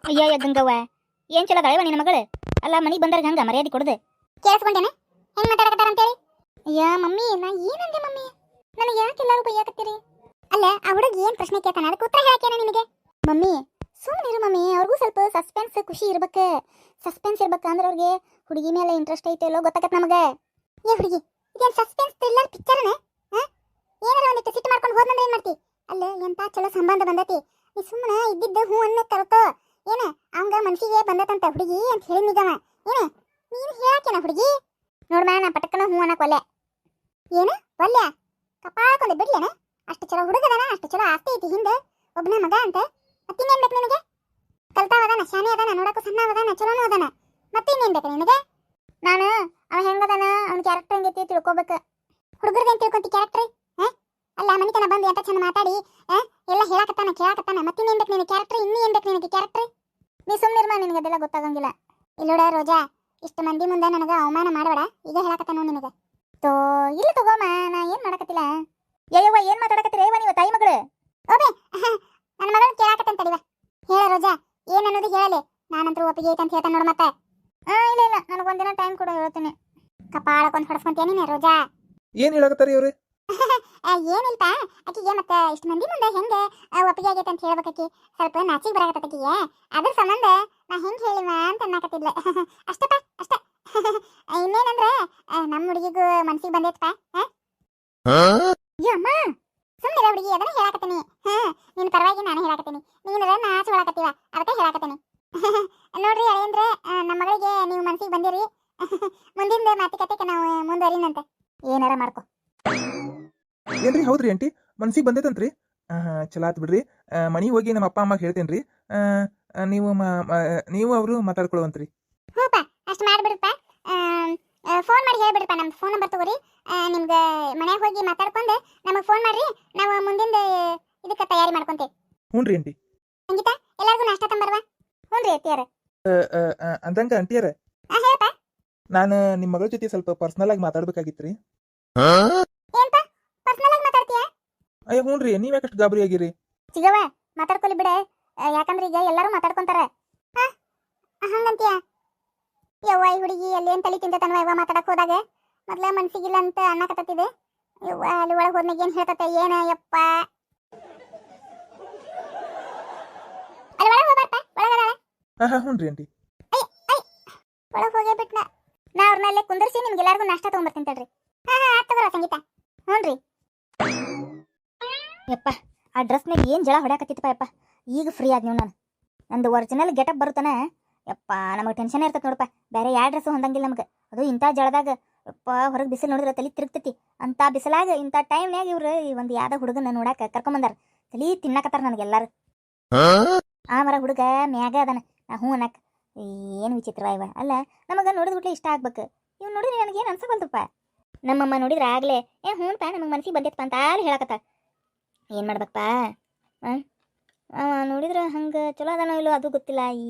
ಅಯ್ಯಯ್ಯ ಗಂಗವ್ವ ಏನ್ ಚಲೋ ಅದಾಳವ ನಿನ್ನ ಮಗಳು. ಅಲ್ಲ ಮನಿಗೆ ಬಂದಾಗ ಹಂಗ ಮರ್ಯಾದೆ ಕೊಡದೆ ಕೇಳಿಸ್ಕೊಂಡೇನೆ ಹೆಂಗ್ ಮಾತಾಡಕತ್ತಾರ ಅಂತೇಳಿ. ಅಯ್ಯ ಮಮ್ಮಿ ನಾ ಏನಂದೆ ಮಮ್ಮಿ, ನನಗೆ ಯಾಕೆ ಎಲ್ಲರೂ ಬೈಯಾಕತ್ತೀರಿ? ಅಲ್ಲ ಆ ಹುಡುಗ ಏನ್ ಪ್ರಶ್ನೆ ಕೇಳ್ತಾನ ಅದಕ್ಕೆ ಉತ್ತರ ಹೇಳಕೇನ ನಿನಗೆ? ಮಮ್ಮಿ ಸುಮ್ಮನಿರು ಮಮ್ಮಿ, ಅವ್ರಿಗೂ ಸ್ವಲ್ಪ ಸಸ್ಪೆನ್ಸ್ ಖುಷಿ ಇರ್ಬೇಕು. ಸಸ್ಪೆನ್ಸ್ ಇರ್ಬೇಕಂದ್ರೆ ಅವ್ರಿಗೆ ಹುಡುಗಿ ಮೇಲೆ ಇಂಟ್ರೆಸ್ಟ್ ಐತೆ ಇಲ್ಲೋ ಗೊತ್ತಾಗತ್ತೆ ನಮಗೆ. ಏ ಹುಡುಗಿ ಇದೇನ್ ಸಸ್ಪೆನ್ಸ್ ಥ್ರಿಲ್ಲರ್ ಪಿಕ್ಚರ್ನ? ಏನಾರ ಒಂದಿಟ್ಟು ಸಿಟ್ಟು ಮಾಡ್ಕೊಂಡು ಹೋದ್ನಂದ್ರೆ ಏನ್ ಮಾಡ್ತಿ? ಅಲ್ಲೇ ಎಂತ ಚಲೋ ಸಂಬಂಧ ಬಂದತಿ, ನೀ ಸುಮ್ಮನೆ ಇದ್ದಿದ್ದು ಹೂ ಅನ್ನ ಕರತೋ ಏನ ಅವಂಗ ಮನ್ಸಿಗೆ ಬಂದತಂತ ಹುಡುಗಿ ಅಂತ ಹೇಳಿ ನಿಗಮ ಏನ ನೀನು ಹೇಳಾಕೇನ ಹುಡುಗಿ? ನೋಡ್ಮ ನಾ ಪಟಕ್ಕನ ಹೂ ಅನ್ನಕ್ ಒಲ್ಲೆ. ಏನು ಒಲ್ಲೆ? ಕಪಾಳ್ಕೊಂಡೆ ಬಿಡ್ಲೇನ? ಅಷ್ಟು ಚಲೋ ಹುಡುಗದನ, ಅಷ್ಟು ಚಲೋ ಆಸ್ತಿ ಐತಿ ಹಿಂದೆ ಒಬ್ಬನ ಮಗ ಅಂತ. ಮತ್ತಿನ್ನೇನ್ ಬೇಕು ನಿನಗೆ? ಕಲ್ತಾವದಾನ, ಶಾನೆ ಅದಾನ, ನೋಡಕ್ಕೂ ಸಣ್ಣವದಾನ, ಚಲೋನು ಅದಾನ, ಮತ್ತಿನ್ನೇನ್ ಬೇಕು ನಿನಗೆ? ನಾನು ಅವ ಹೆಂಗದಾನ ಅವ್ನ ಕ್ಯಾರೆಕ್ಟರ್ ಹೆಂಗೈತಿ ತಿಳ್ಕೊಬೇಕು. ಹುಡುಗರ್ದೇನ್ ತಿಳ್ಕೊಂತಿ ಕ್ಯಾರೆಕ್ಟರ್? ಅಲ್ಲ ಮನಿತನ ಬಂದು ಎಂತ ಚಂದ ಮಾತಾಡಿ ಎಲ್ಲ ಹೇಳಾಕತ್ತಾನ ಕೇಳಾಕತ್ತಾನ, ಮತ್ತಿನ್ನೇನ್ ಬೇಕು ನಿನಗೆ ಕ್ಯಾರೆಕ್ಟರ್? ಇನ್ನೂ ಏನ್ ಬೇಕು ನಿನಗೆ ಕ್ಯಾರೆಕ್ಟರ್? ನೀ ಸುಮ್ಮನಿರ್ಮ, ನಿನಗೆ ಅದೆಲ್ಲ ಗೊತ್ತಾಗಂಗಿಲ್ಲ. ಇಲ್ಲೋಡ ರೋಜಾ, ಇಷ್ಟು ಮಂದಿ ಮುಂದೆ ನನಗ ಅವಮಾನ ಮಾಡಬೇಡ. ಈಗ ಹೇಳಾಕತ್ತಾನ ನೋಡಿ ನಿನಗೆ. ತೋ ಇಲ್ಲ ತಗೋಮ, ನಾ ಏನ್ ಮಾಡಕತ್ತಿಲ್ಲ. ಯವ್ವ ಏನ್ ಮಾತಾಡಕತ್ತೀರಿ ನೀವು ತಾಯಿ ಮಗಳು? ಓಬೆ ನನ್ನ ಮಗಳನ್ನ ಕೇಳಾಕತ್ತಂತ ತಡಿವ. ಹೇಳ ರೋಜಾ ಏನ್ ಅನ್ನೋದು ಹೇಳಲೆ, ನಾನಂತರೂ ಒಪ್ಪಿಗೆ ಐತೆ ಅಂತ ಹೇಳ್ತಾನೆ ನೋಡು. ಮತ್ತೆ ಇಲ್ಲ ಇಲ್ಲ ನನಗೊಂದಿನ ಟೈಮ್ ಕೊಡು ಹೇಳ್ತೀನಿ. ಕಪಾಳಕ್ಕೊಂದು ಹೊಡ್ಸ್ಕೊಂತೇನೆ ನೀನೆ ರೋಜಾ. ಏನ್ ಹೇಳಕತ್ತಾರಿ ಅವ್ರೆ? ಏನಿಲ್ಪ ಆಕಿಗೆ ಮತ್ತೆ ಇಷ್ಟು ಮಂದಿ ಮುಂದೆ ಹೆಂಗೆ ಒಪ್ಪಿಗೆ ಆಗೈತೆ ಅಂತ ಹೇಳ್ಬೇಕಾಕಿ ಸ್ವಲ್ಪ ನಾಚಿಗೆ ಬರಾಕತ್ತಕಿಗೆ, ಅದ್ರ ಸಂಬಂಧ ನಾ ಹೆಂಗೆ ಹೇಳಿವ ಅಂತ ಅನ್ನಕತ್ತಿದ್ಲೆ. ಅಷ್ಟಪ್ಪ ಅಷ್ಟ. ಇನ್ನೇನಂದ್ರೆ ನಮ್ಮ ಹುಡುಗಿಗೂ ಮನ್ಸಿಗೆ ಬಂದೈತಪ್ಪ. ಅಮ್ಮ ಸುಮ್ಮನೆ ಹುಡುಗಿ ಅದನ್ನ ಹೇಳಾಕತ್ತೀನಿ. ನಿನ್ನ ಪರವಾಗಿ ನಾನು ಹೇಳಾಕತ್ತೀನಿ, ನೀನು ನಾಚ ಒಳಕತ್ತೀವ ಅದಕ್ಕೆ ಹೇಳಾಕತ್ತೀನಿ. ನೋಡ್ರಿ ಅಳೇಂದ್ರೆ ನಮ್ಮ ಮಗಳಿಗೆ ನೀವು ಮನ್ಸಿಗೆ ಬಂದಿರಿ. ಮುಂದಿನ ಮಾತುಕತೆಗೆ ನಾವು ಮುಂದುವರಿನಂತೆ. ಏನಾರ ಮಾಡ್ಕೊ. ಏನ್ರಿ ಹೌದ್ರಿ ಆಂಟಿ, ಮನ್ಸಿಗೆ ಬಂದೈತಂತ್ರಿ? ಚಲೋ ಆತ್ ಬಿಡ್ರಿ. ಮನಿ ಹೋಗಿ ನಮ್ಮ ಅಪ್ಪ ಅಮ್ಮಗೆ ಹೇಳ್ತೇನ್ರಿ. ನೀವು ಅವರು ಮಾತಾಡ್ಕೊಳ್ಳುವಂತ್ರಿ. ಹ್ಞೂಪ್ಪ ಅಷ್ಟು ಮಾಡ್ಬಿಡಪ್ಪ. ಫೋನ್ ಮಾಡಿ ಹೇಳ್ಬಿಡ್ರಪ್ಪ, ನಮ್ಮ ಫೋನ್ ನಂಬರ್ ತಗೋರಿ. ನಿಮ್ಗೆ ಮನೆಗೆ ಹೋಗಿ ಮಾತಾಡ್ಕೊಂಡು ನಮಗೆ ಫೋನ್ ಮಾಡ್ರಿ, ನಾವು ಮುಂದಿನ ಇದಕ್ಕೆ ತಯಾರಿ ಮಾಡ್ಕೊಂತೇವೆ. ಹ್ಞೂನ್ರಿ ಆಂಟಿ. ಸಂಗೀತ ಎಲ್ಲರಿಗೂ ನಾಷ್ಟ ತಂಬರ್ವಾ? ಹ್ಞೂನ್ರಿ ಅತ್ತಿಯಾರ. ಅಂದಂಗ ಆಂಟಿಯರ, ಹೇಳಪ್ಪ. ನಾನು ನಿಮ್ಮ ಮಗಳ ಜೊತೆ ಸ್ವಲ್ಪ ಪರ್ಸನಲ್ ಆಗಿ ಮಾತಾಡ್ಬೇಕಾಗಿತ್ರಿ. ಏನಪ್ಪ ಪರ್ಸನಲ್ ಆಗಿ ಮಾತಾಡ್ತೀಯಾ? ಅಯ್ಯ ಹ್ಞೂನ್ರಿ, ನೀವ್ಯಾಕಷ್ಟು ಗಾಬರಿ ಆಗಿರಿ? ಸಿಗವ ಮಾತಾಡ್ಕೊಲಿ ಬಿಡೆ, ಯಾಕಂದ್ರೆ ಈಗ ಎಲ್ಲರೂ ಮಾತಾಡ್ಕೊಂತಾರ. ಹಂಗಂತೀಯ? ಯವ್ವ ಈ ಹುಡುಗಿ ಅಲ್ಲಿ ಏನು ತಲೆ ತಿಂತತನ್ವ ಯವ್ವ ಮಾತಾಡಕ್ ಹೋದಾಗ. ಮೊದ್ಲ ಮನ್ಸಿಗಿಲ್ಲ ಅಂತ ಅನ್ನಕತ್ತಿದೆ. ಯವ್ವ ಅಲ್ಲಿ ಒಳಗೆ ಹೋದ್ನಾಗ ಏನು ಹೇಳ್ತತೆ ಏನ ಯಪ್ಪ. ಅಲ್ಲಿ ಒಳಗೆ ಹೋಗ್ಬಾರ್ಪ, ಒಳಗದಾಳ. ಹ್ಞೂನ್ರಿ ಆಂಟಿ. ಒಳಗೆ ಹೋಗೇ ಬಿಟ್ನ. ನಾ ಅವ್ರನ್ನಲ್ಲೇ ಕುಂದರ್ಸಿ ನಿಮ್ಗೆಲ್ಲರಿಗೂ ನಾಷ್ಟ ತೊಗೊಂಬರ್ತೀನಿ ತಡ್ರಿ. ತಗೋರ ಸಂಗೀತ. ಹ್ಞೂನ್ರಿ. ಯಪ್ಪ ಆ ಡ್ರೆಸ್ನಾಗ ಏನು ಜಳ ಹೊಡ್ಯಾಕತ್ತಿತ್ತಪ್ಪ ಯಪ್ಪ. ಈಗ ಫ್ರೀ ಆದ್ ನೀವು. ನಂದು ಒರಿಜಿನಲ್ ಗೆಟಪ್ ಬರುತ್ತಾನೆ ಯಪ್ಪ, ನಮಗೆ ಟೆನ್ಷನ್ ಇರ್ತೈತೆ ನೋಡಪ್ಪ. ಬೇರೆ ಯಾವ ಡ್ರೆಸ್ಸು ಹೊಂದಂಗಿಲ್ಲ ನಮಗೆ. ಅದು ಇಂಥ ಜಳದಾಗ ಯಪ್ಪ, ಹೊರಗೆ ಬಿಸಿಲು ನೋಡಿದ್ರೆ ತಲೆ ತಿರುಗ್ತೈತಿ. ಅಂಥ ಬಿಸಿಲಾಗ ಇಂಥ ಟೈಮ್ನಾಗ ಇವ್ರು ಒಂದು ಯಾವ್ದೋ ಹುಡುಗನ ನೋಡಕ್ಕೆ ಕರ್ಕೊಂಬಂದಾರ. ತಲೆ ತಿನ್ನಕತ್ತಾರ ನನಗೆಲ್ಲರೂ. ಆ ಮರ ಹುಡುಗ ಮ್ಯಾಗ ಅದಾನ, ನಾ ಹ್ಞೂ ಅನ್ನಕ್ಕೆ. ಏನು ವಿಚಿತ್ರ ಇವ. ಅಲ್ಲ ನಮಗೆ ನೋಡಿದ್ಬಿಟ್ಲೆ ಇಷ್ಟ ಆಗ್ಬೇಕು. ಇವ್ ನೋಡಿದ್ರೆ ನನಗೇನು ಅನ್ಸಬಲ್ತಪ್ಪ. ನಮ್ಮಮ್ಮ ನೋಡಿದ್ರೆ ಆಗಲೇ ಹ್ಞೂನ್ಪ ನಮಗೆ ಮನ್ಸಿಗೆ ಬಂದೈತಪ್ಪ ಅಂತ ಹೇಳಕತ್ತ. ಏನು ಮಾಡ್ಬೇಕಪ್ಪ? ನೋಡಿದ್ರೆ ಹಂಗೆ ಚಲೋ ಅದಾನೋ ಇಲ್ಲೋ ಅದು ಗೊತ್ತಿಲ್ಲ.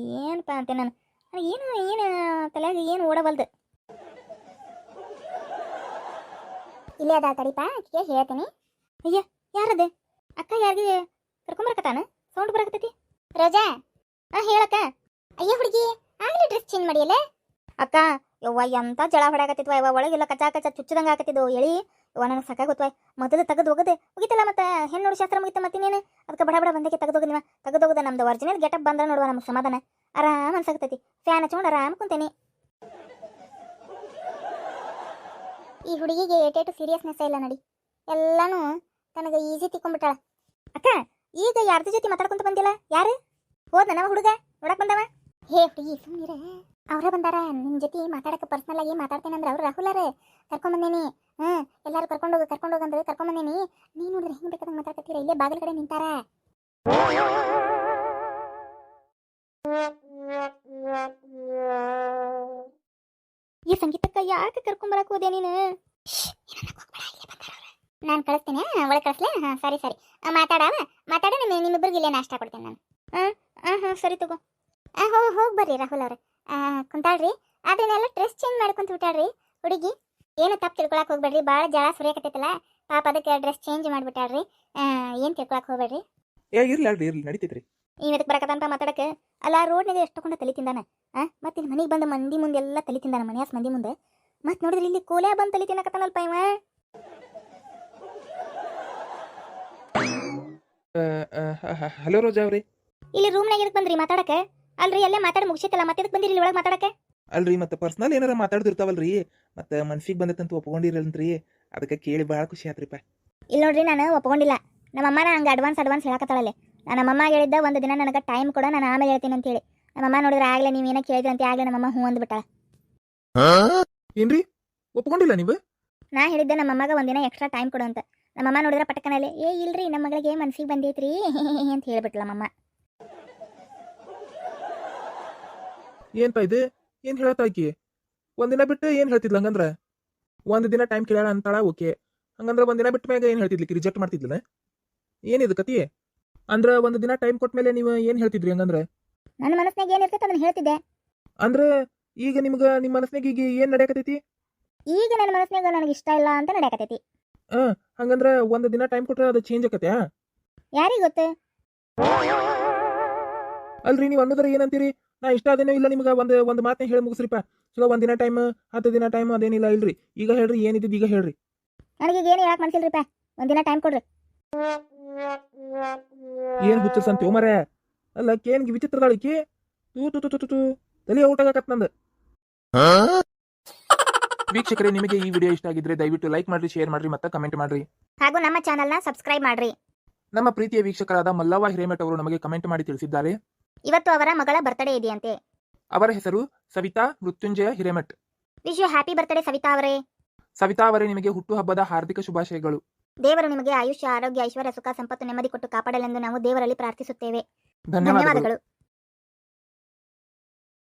ಏನಪ್ಪ ಅಂತೆ ನಾನು ಏನು ತಲೆಯಾಗ ಏನು ಓಡವಲ್ದು. ಇಲ್ಲೇ ಅದ ತಡಿಪ ಆಕಿಗೆ ಹೇಳ್ತೀನಿ. ಅಯ್ಯ ಯಾರದೆ? ಅಕ್ಕ ಯಾರಿಗೆ ಕರ್ಕೊಂಬರಕತ್ತಾನ? ಸೌಂಡ್ ಬರಕತ್ತೈತಿ. ರೋಜಾ ಹೇಳಕ್ಕ. ಅಯ್ಯ ಹುಡುಗಿ ಆಗಲೇ ಡ್ರೆಸ್ ಚೇಂಜ್ ಮಾಡಿಯಲ್ಲ ಅಕ್ಕ. ಯವ್ವ ಎಂತ ಜಳ ಹೊಡ್ಯಾಕತ್ತಿದ್ವ ಯವ್ವ, ಒಳಗೆಲ್ಲ ಕಚ್ಚಾ ಕಚ್ಚಾ ಚುಚ್ಚದಂಗೆ ಆಕತ್ತಿದ್ದು ಎಳಿ. ಯವ್ವ ನನಗೆ ಸಾಕಾಗೋತ್ವ. ಮೊದಲು ತೆಗೆದು ಹೋಗದೆ ಮುಗಿತಲ್ಲ, ಮತ್ತೆ ಹೆಣ್ಣು ನೋಡಿ ಶಾಸ್ತ್ರ ಮುಗಿತ ಮತ್ತಿನೇನು. ಅದಕ್ಕೆ ಬಡ ಬಡ ಬಂದಕ್ಕೆ ತೆಗೆದೋಗದಿವ. ತೆಗೆದೋಗದ ನಮ್ದು ಒರಿಜಿನಲ್ ಗೆಟಪ್ ಬಂದ್ರೆ ನೋಡುವ ನಮ್ಗೆ ಸಮಾಧಾನ ಆರಾಮ್ ಅನ್ಸಾಕತ್ತೈತಿ. ಫ್ಯಾನ್ ಹಚ್ಕೊಂಡು ಆರಾಮ್ ಕುಂತೇನಿ. ಈ ಹುಡುಗಿಗೆ ಏಟೇಟು ಸೀರಿಯಸ್ನೆಸ್ ಇಲ್ಲ ನೋಡಿ, ಎಲ್ಲಾನು ತನಗೆ ಈಸಿ ತಿಕ್ಕೊಂಡ್ಬಿಟ್ಟಾಳ. ಅಕ್ಕ ಈಗ ಯಾರ್ದ ಜೊತೆ ಮಾತಾಡ್ಕೊಂತ ಬಂದಿಲ್ಲ? ಯಾರು ಹೋದ ನಮ್ಮ ಹುಡುಗ ನೋಡಕ್ ಬಂದವ? ಹೇ ಹುಡುಗಿ ಸುಮ್ಮನಿರ, ಅವರ ಬಂದಾರ ನಿನ್ನ ಜೊತೆ ಮಾತಾಡಕ್ಕೆ. ಪರ್ಸನಲ್ ಆಗಿ ಮಾತಾಡ್ತೇನೆ ಅಂದ್ರೆ ಅವ್ರು ರಾಹುಲರ ಕರ್ಕೊಂಬಂದೇನಿ. ಎಲ್ಲರೂ ಕರ್ಕೊಂಡೋಗಂದ್ರೆ ಕರ್ಕೊಂಬಂದೇನಿ. ನೀನು ನೋಡಿದ್ರೆ ಹೆಂಗೆ ಬೇಕಾದಂಗೆ ಮಾತಾಡ್ತೀರ, ಇಲ್ಲೇ ಬಾಗಿಲ ಕಡೆ ನಿಂತಾರ. ಈ ಸಂಗೀತಕ್ಕ ಯಾಕೆ ಕರ್ಕೊಂಬರಕ್ ಹೋದೆ ನೀನು? ನಾನು ಕಳಿಸ್ತೇನೆ, ಒಳಗೆ ಕಳಿಸ್ಲೇ? ಸರಿ ಮಾತಾಡ ನಿಮ್ಮಿಬ್ಬರಿಗೆ ಇಲ್ಲೇ ನಾಷ್ಟ ಕೊಡ್ತೇನೆ ನಾನು. ಸರಿ ತಗೋ. ಹೋಗಿ ಬರ್ರಿ ರಾಹುಲ್ ಅವ್ರೆ. ಕುಂತಾಳ್ರಿ. ಅದನ್ನೆಲ್ಲ ಡ್ರೆಸ್ ಚೇಂಜ್ ಮಾಡ್ಕೊಂತ ಬಿಟ್ಟಾಳ್ರಿ ಹುಡುಗಿ. ಏನು ತಪ್ಪು ತಿಳ್ಕೊಳಕ್ ಹೋಗ್ಬೇಡ್ರಿ, ಭಾಳ ಜಳ ಸುರಿಯಕತ್ತೈತಲ್ಲ ಪಾಪ, ಅದಕ್ಕೆ ಡ್ರೆಸ್ ಚೇಂಜ್ ಮಾಡಿಬಿಟ್ಟಾಳ್ರಿ. ಏನು ತಿಳ್ಕೊಳಕ್ ಹೋಗ್ಬೇಡ್ರಿ. ಇರ್ಲಿ ನಡೀತೈತ್ರಿ. ಈಗ ಇದಕ್ಕೆ ಬರಕತ್ತಂತ ಮಾತಾಡಕ್ಕೆ ಅಲ್ಲ ರೋಡ್ನಾಗ ಎಷ್ಟು ಕೊಂಡ ತಲೆ ತಿಂದಾನ ಮತ್ತೆ ಇಲ್ಲಿ ಮನೆಗೆ ಬಂದ ಮಂದಿ ಮುಂದೆ ಎಲ್ಲ ತಲೆ ತಿಂದಾನ ಮನ್ಯಾಸ್ ಮಂದಿ ಮುಂದೆ ಮತ್ತೆ ನೋಡಿದ್ರೆ ಇಲ್ಲಿ ಕೋಲ್ಯಾ ಬಂದು ತಲೆ ತಿನ್ನಕತ್ತಾನಲ್ಪ ಇವ. ಹಲೋ ರೋಜಾ ಅವ್ರಿ. ಇಲ್ಲಿ ರೂಮ್ನಾಗ ಎದಕ್ ಬಂದ್ರಿ ಮಾತಾಡಕ್ಕೆ? ಅಲ್ರಿ ಎಲ್ಲೇ ಮಾತಾಡಿ ಮುಗಿಸಿತ್ತಲ್ಲ ಮತ್ತೆ ಎದಕ್ ಬಂದಿರಿ ಇಲ್ಲಿ ಒಳಗೆ ಮಾತಾಡಕ್ಕೆ? ಅಲ್ರಿ ಮತ್ತೆ ಪರ್ಸನಲ್ ಏನಾರ ಮಾತಾಡ್ತಿರ್ತಾವಲ್ರಿ, ಮತ್ತೆ ಮನ್ಸಿಗೆ ಬಂದೈತಂತ ಒಪ್ಕೊಂಡಿರಲ್ರಿ, ಅದಕ್ಕೆ ಕೇಳಿ ಭಾಳ ಖುಷಿ ಆತ್ರಿಪ್ಪ. ಇಲ್ಲಿ ನೋಡ್ರಿ ನಾನು ಒಪ್ಕೊಂಡಿಲ್ಲ. ನಮ್ಮಮ್ಮನ ಹಂಗೆ ಅಡ್ವಾನ್ಸ್ ಹೇಳಕತ್ತಾಳಲ್ಲಿ. ನಾನು ನಮ್ಮಮ್ಮ ಹೇಳಿದ್ದ ಒಂದು ದಿನ ನನಗೆ ಟೈಮ್ ಕೊಡ, ನಾನು ಆಮೇಲೆ ಹೇಳ್ತೀನಿ ಅಂತೇಳಿ. ನಮ್ಮಮ್ಮ ನೋಡಿದ್ರೆ ಆಗ್ಲೇ ನೀವು ಏನೋ ಕೇಳಿದ್ರಿ ಅಂತ ಆಗ್ಲೇ ನಮ್ಮಮ್ಮ ಹ್ಞೂ ಅಂದ್ಬಿಟ್ಟಾಳ. ಏನ್ರಿ ಒಪ್ಕೊಂಡಿಲ್ಲ ನೀವು? ನಾ ಹೇಳಿದ್ದೆ ನಮ್ಮಮ್ಮಗೆ ಒಂದಿನ ಎಕ್ಸ್ಟ್ರಾ ಟೈಮ್ ಕೊಡು ಅಂತ. ನಮ್ಮಮ್ಮ ನೋಡಿದ್ರೆ ಪಟಕನಲ್ಲಿ ಇಲ್ರಿ ನಮ್ಮ ಮಗಳಿಗೆ ಮನ್ಸಿಗೆ ಬಂದೈತ್ರಿ ಅಂತ ಹೇಳ್ಬಿಟ್ಲ ನಮ್ಮಮ್ಮ. ಏನ್ಪಾ ಇದು? ಏನ್ ಹೇಳತ್ತಾಕಿ? ಒಂದಿನ ಬಿಟ್ಟು ಏನ್ ಹೇಳ್ತಿದ್ಲ ಹಂಗಂದ್ರ? ಒಂದ್ ದಿನ ಟೈಮ್ ಕೇಳ ಅಂತಾಳ, ಓಕೆ. ಹಂಗಂದ್ರ ಒಂದಿನ ಬಿಟ್ಟ ಮ್ಯಾಗ ಏನ್ ಹೇಳ್ತಿದ್ಲಿಕ್ಕೆ ರಿಜೆಕ್ಟ್ ಮಾಡ್ತಿದ್ಲ? ಏನಿದು ಕತಿ? ಅಂದ್ರ ಒಂದ್ ದಿನ ಟೈಮ್ ಕೊಟ್ಮೇಲೆ ನೀವು ಏನ್ ಹೇಳ್ತಿದ್ರಿ ಹಂಗಂದ್ರ? ನನ್ನ ಮನಸ್ನಾಗ ಏನಿರ್ತೈತೆ ಅದನ್ನ ಹೇಳ್ತಿದ್ದೆ. ಅಂದ್ರ ಈಗ ನಿಮ್ಗ ನಿಮ್ಮ ಮನಸ್ನಾಗ ಈಗ ಏನ್ ನಡೆಯಕತೈತಿ? ಈಗ ನನ್ನ ಮನಸ್ನಾಗ ನನಗೆ ಇಷ್ಟ ಇಲ್ಲ ಅಂತ ನಡೆಯಕತೈತಿ. ಹಂಗಂದ್ರ ಒಂದ್ ದಿನ ಟೈಮ್ ಕೊಟ್ರೆ ಅದು ಚೇಂಜ್ ಆಕತ್ಯಾ? ಯಾರಿಗ ಗೊತ್ತು? ಅಲ್ರಿ ನೀವು ಅನ್ನೋದ್ರ ಏನಂತೀರಿ? ನಾ ಇಷ್ಟ ಅದೇನೋ ಇಲ್ಲ ನಿಮ್ಗ ಒಂದ್ ಮಾತನ್ನ ಹೇಳಿ ಮುಗಿಸ್ರಿಪ್ಪ. ಚಲೋ ಒಂದ್ ದಿನ ಟೈಮ್ 10 ದಿನ ಟೈಮ್ ಅದೇನಿಲ್ಲ ಇಲ್ರಿ. ಈಗ ಹೇಳ್ರಿ ಏನಿದ್ದು ಈಗ ಹೇಳ್ರಿ. ನನಗೆ ಏನು ಹೇಳಕ್ ಮನ್ಸಿಲ್ರಿಪ್ಪ, ಒಂದಿನ ಟೈಮ್ ಕೊಡ್ರಿ. ಏನ್ ಹುಚ್ಚರ್ಸಂತೀವ ಮರ? ಅಲ್ಲ ಕೇನ್ಗೆ ವಿಚಿತ್ರದಾಳಿಕಿ ತೂ ತಲೆ ಔಟ್ ಆಗಕತ್ ನಂದು. ವೀಕ್ಷಕರೇ, ನಿಮಗೆ ಈ ವಿಡಿಯೋ ಇಷ್ಟ ಆಗಿದ್ರೆ ದಯವಿಟ್ಟು ಲೈಕ್ ಮಾಡ್ರಿ, ಶೇರ್ ಮಾಡ್ರಿ ಮತ್ತೆ ಕಮೆಂಟ್ ಮಾಡ್ರಿ. ಹಾಗೂ ನಮ್ಮ ಚಾನಲ್ನ ಸಬ್ಸ್ಕ್ರೈಬ್ ಮಾಡ್ರಿ. ನಮ್ಮ ಪ್ರೀತಿಯ ವೀಕ್ಷಕರಾದ ಮಲ್ಲವ್ವ ಹಿರೇಮಠ್ ಅವರು ನಮಗೆ ಕಮೆಂಟ್ ಮಾಡಿ ತಿಳಿಸಿದ್ದಾರೆ, ಇವತ್ತು ಅವರ ಮಗಳ ಬರ್ತಡೇ ಇದೆಯಂತೆ. ಅವರ ಹೆಸರು Savita Mrityunjay Hiremath. Wish you happy birthday Savita ಅವರೇ. ಸವಿತಾ ಅವರೇ, ನಿಮಗೆ ಹುಟ್ಟುಹಬ್ಬದ ಹಾರ್ದಿಕ ಶುಭಾಶಯಗಳು. ದೇವರು ನಿಮಗೆ ಆಯುಷ್ಯ, ಆರೋಗ್ಯ, ಐಶ್ವರ್ಯ, ಸುಖ, ಸಂಪತ್ತು, ನೆಮ್ಮದಿ ಕೊಟ್ಟು ಕಾಪಾಡಲೆಂದು ನಾವು ದೇವರಲ್ಲಿ ಪ್ರಾರ್ಥಿಸುತ್ತೇವೆ. ಧನ್ಯವಾದಗಳು. ಧನ್ಯವಾದಗಳು.